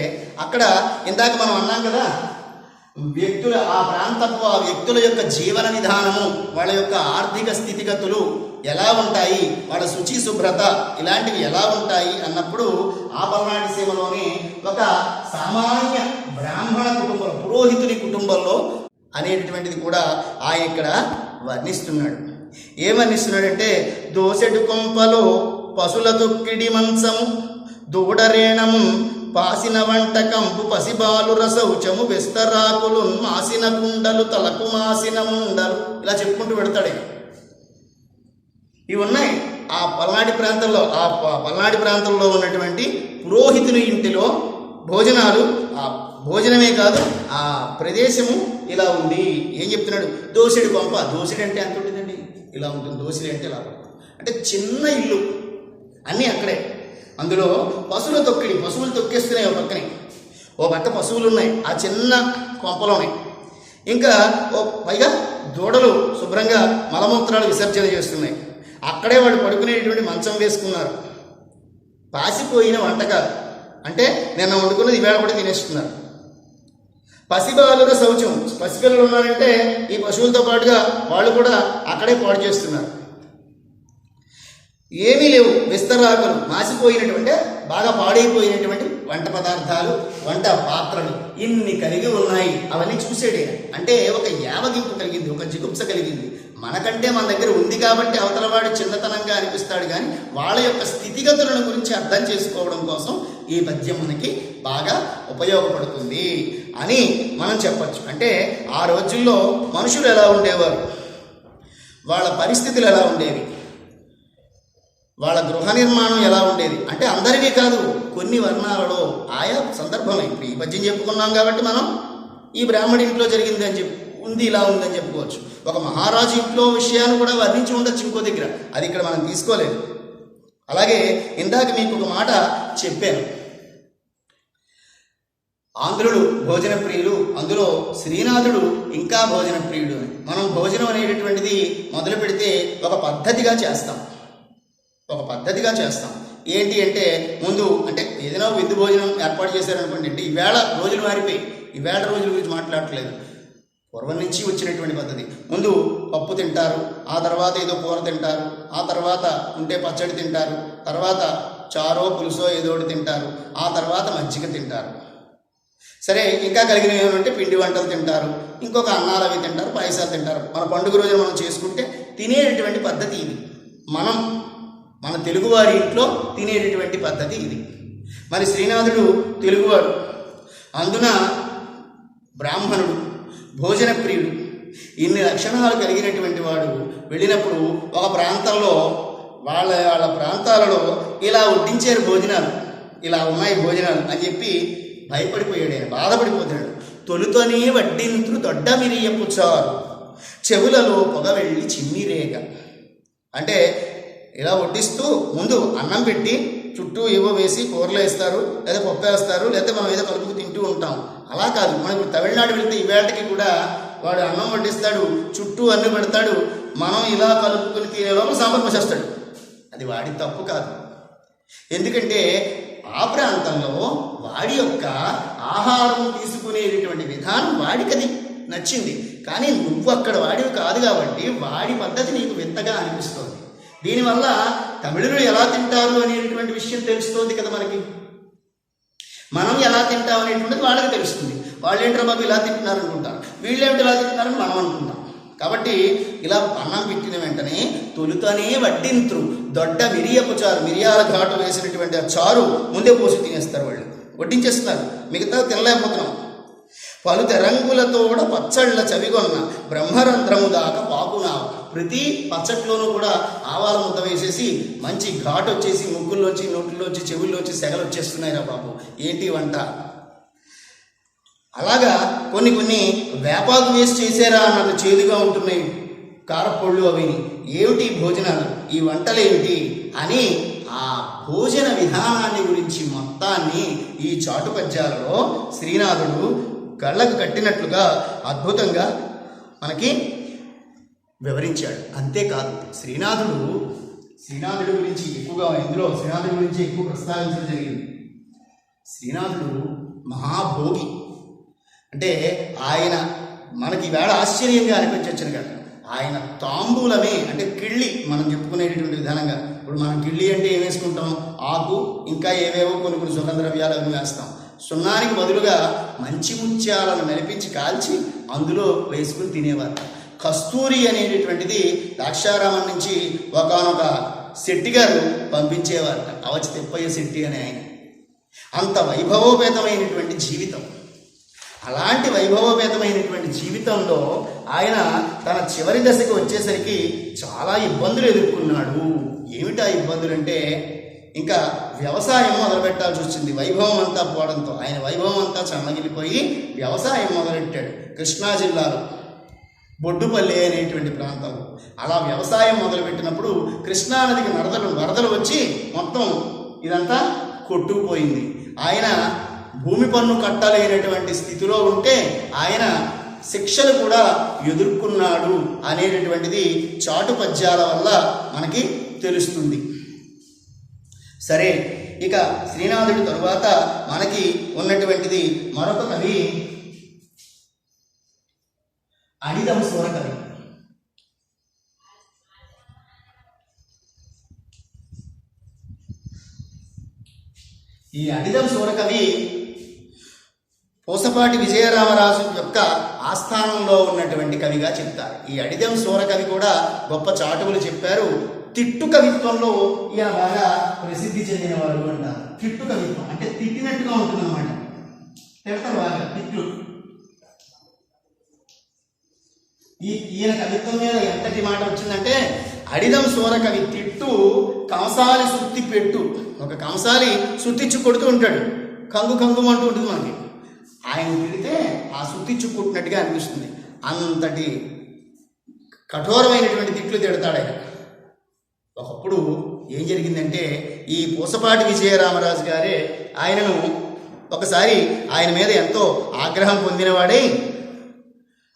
S1: అక్కడ ఇందాక మనం అన్నాం కదా, ఆ ప్రాంతపు ఆ వ్యక్తుల యొక్క జీవన విధానము, వాళ్ళ యొక్క ఆర్థిక స్థితిగతులు ఎలా ఉంటాయి, వాళ్ళ శుచి శుభ్రత ఇలాంటివి ఎలా ఉంటాయి అన్నప్పుడు ఆ పల్నాటి సీమలోని ఒక సామాన్య బ్రాహ్మణ కుటుంబం, పురోహితుని కుటుంబంలో అనేటటువంటిది కూడా ఆయన ఇక్కడ వర్ణిస్తున్నాడు. ఏం వర్ణిస్తున్నాడంటే, దోసెడు కొంపలో పశుల తొక్కిడి మంచము దూడరేణము పాసిన వంటకంపు పసిబాలు రసౌచము విస్తరాకులు మాసిన కుండలు తలకు మాసిన ముండలు, ఇలా చెప్పుకుంటూ పెడతాడు. ఇవి ఉన్నాయి ఆ పల్నాటి ప్రాంతంలో ఉన్నటువంటి పురోహితుని ఇంటిలో భోజనాలు. ఆ భోజనమే కాదు, ఆ ప్రదేశము ఇలా ఉంది. ఏం చెప్తున్నాడు, దోసిడి కొంప. దోసిడి అంటే ఎంత ఉంటుందండి, ఇలా ఉంటుంది. దోసిడి అంటే ఇలా అంటే చిన్న ఇల్లు, అన్నీ అక్కడే. అందులో పశువులు తొక్కేస్తున్నాయి ఓ పక్క పశువులు ఉన్నాయి ఆ చిన్న కొంపలోనే. ఇంకా పైగా దూడలు శుభ్రంగా మలమూత్రాలు విసర్జన చేస్తున్నాయి. అక్కడే వాళ్ళు పడుకునేటువంటి మంచం వేసుకున్నారు. పాసిపోయిన వంటకాలు అంటే నిన్న వండుకున్నది ఈవేళ కూడా తినేస్తున్నారు. పసిబాలుర శౌచం, పసిపిల్లలు ఉన్నారంటే ఈ పశువులతో పాటుగా వాళ్ళు కూడా అక్కడే పాడు చేస్తున్నారు. ఏమీ లేవు, విస్తరాకులు, మాసిపోయినటువంటి బాగా పాడైపోయినటువంటి వంట పదార్థాలు, వంట పాత్రలు ఇన్ని కలిగి ఉన్నాయి. అవన్నీ చూసాడే అంటే ఒక యావగింపు కలిగింది, ఒక జిగుప్స కలిగింది. మనకంటే మన దగ్గర ఉంది కాబట్టి అవతలవాడు చిన్నతనంగా అనిపిస్తాడు, కానీ వాళ్ళ యొక్క స్థితిగతులను గురించి అర్థం చేసుకోవడం కోసం ఈ పద్యం మనకి బాగా ఉపయోగపడుతుంది అని మనం చెప్పచ్చు. అంటే ఆ రోజుల్లో మనుషులు ఎలా ఉండేవారు, వాళ్ళ పరిస్థితులు ఎలా ఉండేవి, వాళ్ళ గృహ నిర్మాణం ఎలా ఉండేది అంటే అందరికీ కాదు, కొన్ని వర్ణాలలో ఆయా సందర్భమే. ఇప్పుడు ఈ పద్యం చెప్పుకున్నాం కాబట్టి మనం ఈ బ్రాహ్మడి ఇంట్లో జరిగింది అని ఉంది, ఇలా ఉందని చెప్పుకోవచ్చు. ఒక మహారాజు ఇంట్లో విషయాన్ని కూడా వర్ణించి ఉండొచ్చు ఇంకో దగ్గర, అది ఇక్కడ మనం తీసుకోలేదు. అలాగే ఇందాక మీకు ఒక మాట చెప్పాను, ఆంధ్రులు భోజన ప్రియులు, అందులో శ్రీనాథుడు ఇంకా భోజన ప్రియుడు. మనం భోజనం అనేటటువంటిది మొదలు పెడితే ఒక పద్ధతిగా చేస్తాం. ఏంటి అంటే, ముందు అంటే ఏదైనా విందు భోజనం ఏర్పాటు చేశారనుకోండి, అంటే ఈవేళ రోజులు మారిపోయి ఈవేళ రోజుల గురించి మాట్లాడట్లేదు, పూర్వం నుంచి వచ్చినటువంటి పద్ధతి. ముందు పప్పు తింటారు, ఆ తర్వాత ఏదో కూర తింటారు, ఆ తర్వాత ఉంటే పచ్చడి తింటారు, తర్వాత చారో పులుసో ఏదో ఒకటి తింటారు, ఆ తర్వాత మజ్జిగ తింటారు. సరే, ఇంకా కలిగినవి ఏమంటే పిండి వంటలు తింటారు, ఇంకొక అన్నాలు అవి తింటారు, పాయసాలు తింటారు. మన పండుగ రోజున మనం చేసుకుంటే తినేటటువంటి పద్ధతి ఇది. మన తెలుగువారి ఇంట్లో తినేటటువంటి పద్ధతి ఇది. మరి శ్రీనాథుడు తెలుగువాడు, అందున బ్రాహ్మణుడు, భోజన ప్రియుడు. ఇన్ని లక్షణాలు కలిగినటువంటి వాడు వెళ్ళినప్పుడు ఒక ప్రాంతంలో వాళ్ళ ప్రాంతాలలో ఇలా వడ్డించారు భోజనాలు, ఇలా ఉన్నాయి భోజనాలు అని చెప్పి భయపడిపోయాడు, ఆయన బాధపడిపోతున్నాడు. తొలుతోనే వడ్డింత్రు దొడ్డ మిరియపు చారు చెవులలో పొగ వెళ్ళి చిమ్మిరేగ. అంటే ఇలా వడ్డిస్తూ ముందు అన్నం పెట్టి చుట్టూ ఏవో వేసి కూరలు వేస్తారు, లేదా పప్పు వేస్తారు, లేదా మనం ఏదో కలుపుకు తింటూ ఉంటాం. అలా కాదు, మనకు తమిళనాడు వెళ్తే ఈవేళకి కూడా వాడు అన్నం వడ్డిస్తాడు, చుట్టూ అన్ని పెడతాడు, మనం ఇలా కలుపుకుని తినే లోపల సాంబార్ పోసేస్తాడు. అది వాడి తప్పు కాదు. ఎందుకంటే ఆ ప్రాంతంలో వాడి యొక్క ఆహారం తీసుకునేటటువంటి విధానం వాడికి అది నచ్చింది. కానీ నువ్వు అక్కడ వాడివి కాదు కాబట్టి వాడి పద్ధతి నీకు వింతగా అనిపిస్తుంది. దీనివల్ల తమిళులు ఎలా తింటారు అనేటువంటి విషయం తెలుస్తుంది కదా మనకి. మనం ఎలా తింటాం అనేటువంటిది వాళ్ళకి తెలుస్తుంది. వాళ్ళు ఏంటో బాబు ఇలా తింటున్నారు అనుకుంటారు, వీళ్ళేమిటి ఇలా తింటున్నారని మనం అనుకుంటాం. కాబట్టి ఇలా అన్నం పెట్టిన వెంటనే తొలుతనే వడ్డింత్రు దొడ్డ మిరియపు చారు, మిరియాల ఘాటు వేసినటువంటి ఆ చారు ముందే పోసి తినేస్తారు. వాళ్ళు వడ్డించేస్తున్నారు, మిగతా తినలేకపోతున్నాం. పలు తెరంగులతోడ పచ్చళ్ళ చవిగొన్న బ్రహ్మరంధ్రము దాకా పాకునా. ప్రతి పచ్చట్లోనూ కూడా ఆవాల ముద్ద వేసేసి మంచి ఘాటు వచ్చేసి ముగ్గుల్లోంచి నోట్లోంచి చెవుల్లోంచి సెగలు వచ్చేస్తున్నాయి రా బాబు, ఏంటి వంట. అలాగా కొన్ని వేపాకు వేసి చేసారా అన్నది చేదుగా ఉంటున్నాయి కారపొళ్ళు అవిని. ఏమిటి భోజనాలు, ఈ వంటలేమిటి అని ఆ భోజన విధానాన్ని గురించి మొత్తాన్ని ఈ చాటు పద్యాలలో శ్రీనాథుడు కళ్ళకు కట్టినట్లుగా అద్భుతంగా మనకి వివరించాడు. అంతేకాదు శ్రీనాథుడు గురించి ఎక్కువగా ఇందులో శ్రీనాథుడి గురించి ఎక్కువ ప్రస్తావించడం జరిగింది. శ్రీనాథుడు మహాభోగి. అంటే ఆయన మనకి వేళ ఆశ్చర్యంగా అనిపించవచ్చు కదా, ఆయన తాంబూలమే అంటే కిళ్ళి మనం చెప్పుకునేటటువంటి విధానంగా. ఇప్పుడు మనం కిళ్ళి అంటే ఏం వేసుకుంటాం, ఆకు ఇంకా ఏవేవో కొన్ని సుగంధ ద్రవ్యాలు అవి వేస్తాం. సున్నానికి బదులుగా మంచి ముత్యాలను మెలిపించి కాల్చి అందులో వేసుకుని తినేవారు. కస్తూరి అనేటటువంటిది ద్రాక్షారామం నుంచి ఒకనొక శెట్టి గారు పంపించేవారు, అవచి తిప్పయ్య శెట్టి అనే ఆయన. అంత వైభవోపేతమైనటువంటి జీవితం. అలాంటి వైభవోపేతమైనటువంటి జీవితంలో ఆయన తన చివరి దశకు వచ్చేసరికి చాలా ఇబ్బందులు ఎదుర్కొన్నాడు. ఏమిటా ఇబ్బందులు అంటే, ఇంకా వ్యవసాయం మొదలుపెట్టాల్సి వచ్చింది. వైభవం అంతా పోవడంతో ఆయన వైభవం అంతా చన్నగిలిపోయి వ్యవసాయం మొదలెట్టాడు. కృష్ణా జిల్లాలో బొడ్డుపల్లి అనేటువంటి ప్రాంతంలో అలా వ్యవసాయం మొదలుపెట్టినప్పుడు కృష్ణానదికి వరదలు వచ్చి మొత్తం ఇదంతా కొట్టుకుపోయింది. ఆయన భూమి పన్ను కట్టలేనటువంటి స్థితిలో ఉంటే ఆయన శిక్షలు కూడా ఎదుర్కొన్నాడు అనేటటువంటిది చాటు పద్యాల వల్ల మనకి తెలుస్తుంది. సరే, ఇక శ్రీనాథుడి తరువాత మనకి ఉన్నటువంటిది మరొక కవి అడిదం సూరకవి. ఈ అడిదం సూరకవి పూసపాటి విజయరామరాజు యొక్క ఆస్థానంలో ఉన్నటువంటి కవిగా చెప్తారు. ఈ అడిదం సూరకవి కూడా గొప్ప చాటువులు చెప్పారు. తిట్టు కవిత్వంలో ఈయన బాగా ప్రసిద్ధి చెందినవాడు అంటారు. తిట్టు కవిత్వం అంటే తిట్టినట్టుగా ఉంటుందన్నమాట. తిడతారు బాగా, తిట్లు. ఈయన కవిత్వం మీద ఎంతటి మాట వచ్చిందంటే, అడిదం సూరకవి తిట్టు కంసాలి సుత్తి పెట్టు. ఒక కంసాలి సుత్తిచ్చు కొడుతూ ఉంటాడు, కంగు అంటూ ఉంటుంది మనకి. ఆయన తిడితే ఆ సుత్తిచ్చు కొట్టినట్టుగా అనిపిస్తుంది. అంతటి కఠోరమైనటువంటి తిట్లు తిడతాడు ఆయన. ఒకప్పుడు ఏం జరిగిందంటే, ఈ పూసపాటి విజయరామరాజు గారే ఆయనను ఒకసారి ఆయన మీద ఎంతో ఆగ్రహం పొందినవాడే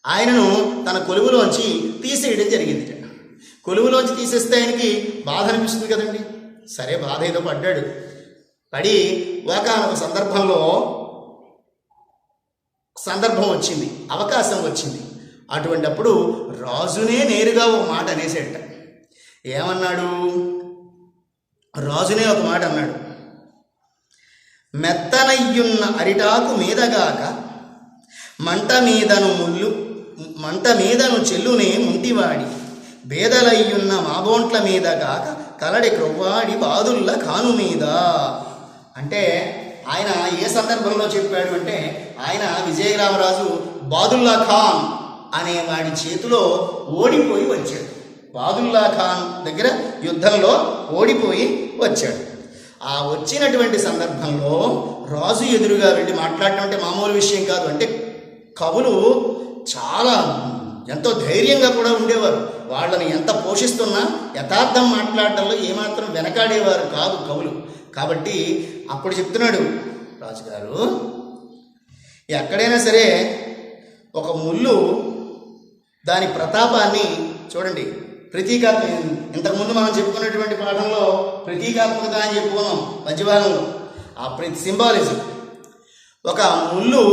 S1: ఆయనను తన కొలువులోంచి తీసేయడం జరిగింది. కొలువులోంచి తీసేస్తే ఆయనకి బాధ అనిపిస్తుంది కదండి. సరే, బాధ ఏదో పడ్డాడు. పడి ఒకనొక సందర్భం వచ్చింది, అవకాశం వచ్చింది. అటువంటప్పుడు రాజునే నేరుగా ఒక మాట అనేసేట. ఏమన్నాడు? రాజునే ఒక మాట అన్నాడు. మెత్తనయ్యున్న అరిటాకు మీదగాక మంట మీదను చెల్లునే ముంటివాడి బేదలయ్యున్న మాబోంట్ల మీద గాక కలడి క్రొవ్వాడి బాదుల్ల కాను మీద. అంటే ఆయన ఏ సందర్భంలో చెప్పాడు అంటే, ఆయన విజయరామరాజు బాదుల్లా ఖాన్ అనేవాడి చేతిలో ఓడిపోయి వచ్చాడు. బాదుల్లా ఖాన్ దగ్గర యుద్ధంలో ఓడిపోయి వచ్చాడు. ఆ వచ్చినటువంటి సందర్భంలో రాజు ఎదురుగా వెళ్ళి మాట్లాడటం అంటే మామూలు విషయం కాదు. అంటే కవులు చాలా ఎంతో ధైర్యంగా కూడా ఉండేవారు. వాళ్ళని ఎంత పోషిస్తున్నా యథార్థం మాట్లాడటంలో ఏమాత్రం వెనకాడేవారు కాదు కవులు. కాబట్టి అప్పుడు చెప్తున్నాడు, రాజుగారు ఎక్కడైనా సరే ఒక ముళ్ళు దాని ప్రతాపాన్ని చూడండి. ప్రతీకాత్మక, ఇంతకుముందు మనం చెప్పుకున్నటువంటి పాఠంలో ప్రతీకాత్మకత అని చెప్పుకున్నాం మధ్యభాగంలో. ఆ సింబాలిజం, ఒక ముళ్ళు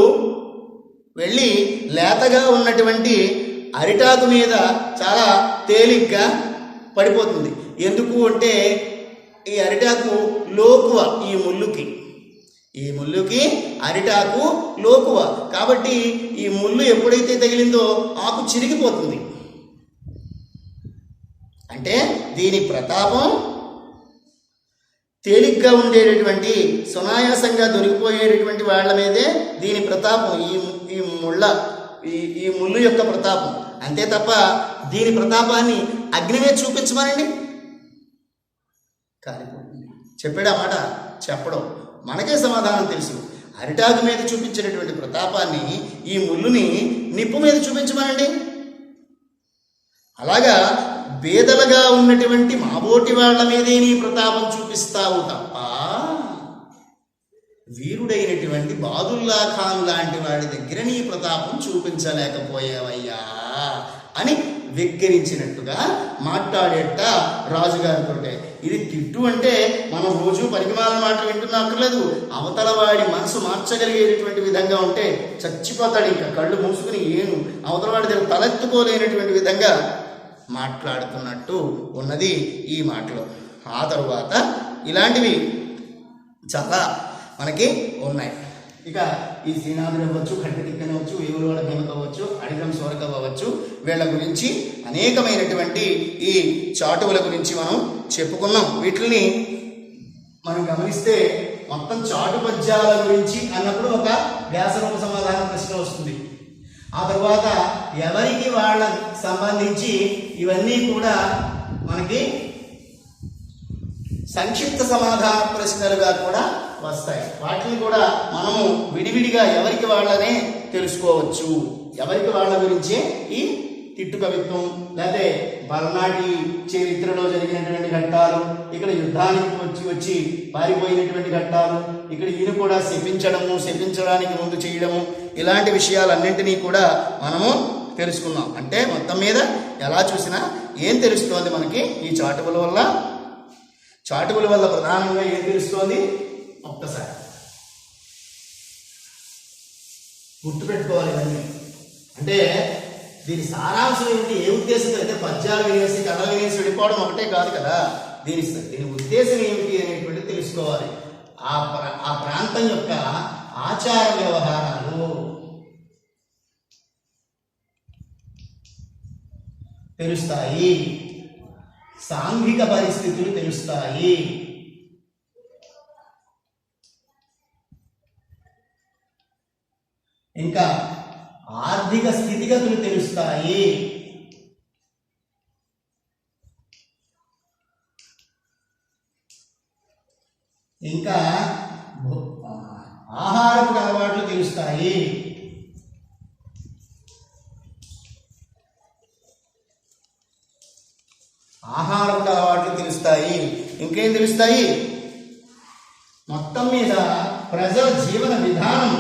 S1: వెళ్ళి లేతగా ఉన్నటువంటి అరిటాకు మీద చాలా తేలిగ్గా పడిపోతుంది. ఎందుకు అంటే ఈ అరిటాకు లోకువ, ఈ ముళ్ళుకి అరిటాకు లోకువ. కాబట్టి ఈ ముళ్ళు ఎప్పుడైతే తగిలిందో ఆకు చిరిగిపోతుంది. అంటే దీని ప్రతాపం తేలిగ్గా ఉండేటటువంటి సునాయాసంగా దొరికిపోయేటటువంటి వాళ్ళ మీదే దీని ప్రతాపం, ఈ ముళ్ళు యొక్క ప్రతాపం. అంతే తప్ప దీని ప్రతాపాన్ని అగ్ని మీద చూపించమనండి, కాలిపోతుంది. చెప్పాడు ఆ మాట? చెప్పడం. మనకే సమాధానం తెలుసు. అరిటాకు మీద చూపించేటటువంటి ప్రతాపాన్ని ఈ ముళ్ళుని నిప్పు మీద చూపించమనండి. అలాగా బేదలుగా ఉన్నటువంటి మాబోటి వాళ్ళ మీదే నీ ప్రతాపం చూపిస్తావు తప్ప వీరుడైనటువంటి బాదుల్లా ఖాన్ లాంటి వాడి దగ్గర నీ ప్రతాపం చూపించలేకపోయావయ్యా అని వెక్కిరించినట్టుగా మాట్లాడేట రాజుగారితో. ఇది తిట్టు అంటే మనం రోజు పరిమాల మాటలు వింటున్నా అక్కర్లేదు. అవతల వాడి మనసు మార్చగలిగేటటువంటి విధంగా ఉంటే చచ్చిపోతాడు. ఇంకా కళ్ళు మూసుకుని అవతల వాడి దగ్గర తలెత్తుకోలేనటువంటి విధంగా మాట్లాడుతున్నట్టు ఉన్నది ఈ మాటలో. ఆ తరువాత ఇలాంటివి చాలా మనకి ఉన్నాయి. ఇక ఈ శ్రీనాథుడు అవ్వచ్చు, ఖడ్గతిక్కన అవ్వచ్చు, వేములవాడ భీమక అవ్వచ్చు, అడిగం సోరకవ్వ అవ్వచ్చు, వీళ్ళ గురించి అనేకమైనటువంటి ఈ చాటువుల గురించి మనం చెప్పుకున్నాం. వీటిని మనం గమనిస్తే మొత్తం చాటు పద్యాల గురించి అన్నప్పుడు ఒక వ్యాసరూప సమాధాన ప్రశ్న వస్తుంది. ఆ తర్వాత ఎవరికి వాళ్ళ సంబంధించి ఇవన్నీ కూడా మనకి సంక్షిప్త సమాధాన ప్రశ్నలుగా కూడా వస్తాయి. వాటిని కూడా మనము విడివిడిగా ఎవరికి వాళ్ళనే తెలుసుకోవచ్చు. ఎవరికి వాళ్ళ గురించే ఈ తిట్టు కవిత్వం, లేకపోతే పల్నాటి చరిత్రలో జరిగినటువంటి ఘట్టాలు, ఇక్కడ యుద్ధానికి వచ్చి పారిపోయినటువంటి ఘట్టాలు, ఇక్కడ ఈయన కూడా శపించడానికి ముందు చేయడము, ఇలాంటి విషయాలన్నింటినీ కూడా మనము తెలుసుకున్నాం. అంటే మొత్తం మీద ఎలా చూసినా ఏం తెలుస్తోంది మనకి ఈ చాటువుల వల్ల? చాటువుల వల్ల ప్రధానంగా ఏం తెలుస్తోంది ఒక్కసారి గుర్తుపెట్టుకోవాలి. ఇవన్నీ అంటే దీని సారాంశం ఏమిటి, ఏ ఉద్దేశంతో? అయితే పద్యాలు వినేసి కథలు వినేసి వెళ్ళిపోవడం ఒకటే కాదు కదా. దీని ఉద్దేశం ఏమిటి అనేటువంటిది తెలుసుకోవాలి. ఆ ప్రాంతం యొక్క ఆచార వ్యవహారాలు తెలుస్తాయి, సాంఘిక పరిస్థితులు తెలుస్తాయి, ఇంకా ఆర్థిక స్థితిగతులు తెలుస్తాయి, ఇంకా ఆహారపు అలవాట్లు తెలుస్తాయి, ఇంకేం తెలుస్తాయి? మొత్తం మీద ప్రజల జీవన విధానం,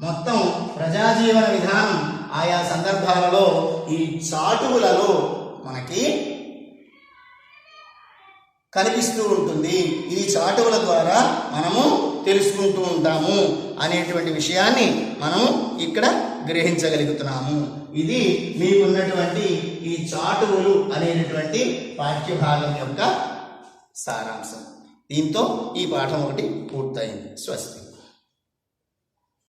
S1: మొత్తం ప్రజాజీవన విధానం ఆయా సందర్భాలలో ఈ చాటువులలో మనకి కనిపిస్తూ ఉంటుంది. ఈ చాటువుల ద్వారా మనము తెలుసుకుంటూ ఉంటాము అనేటువంటి విషయాన్ని మనము ఇక్కడ గ్రహించగలుగుతున్నాము. ఇది మీకున్నటువంటి ఈ చాటువులు అనేటువంటి పాఠ్యభాగం యొక్క సారాంశం. దీంతో ఈ పాఠం ఒకటి పూర్తయింది. స్వస్తి.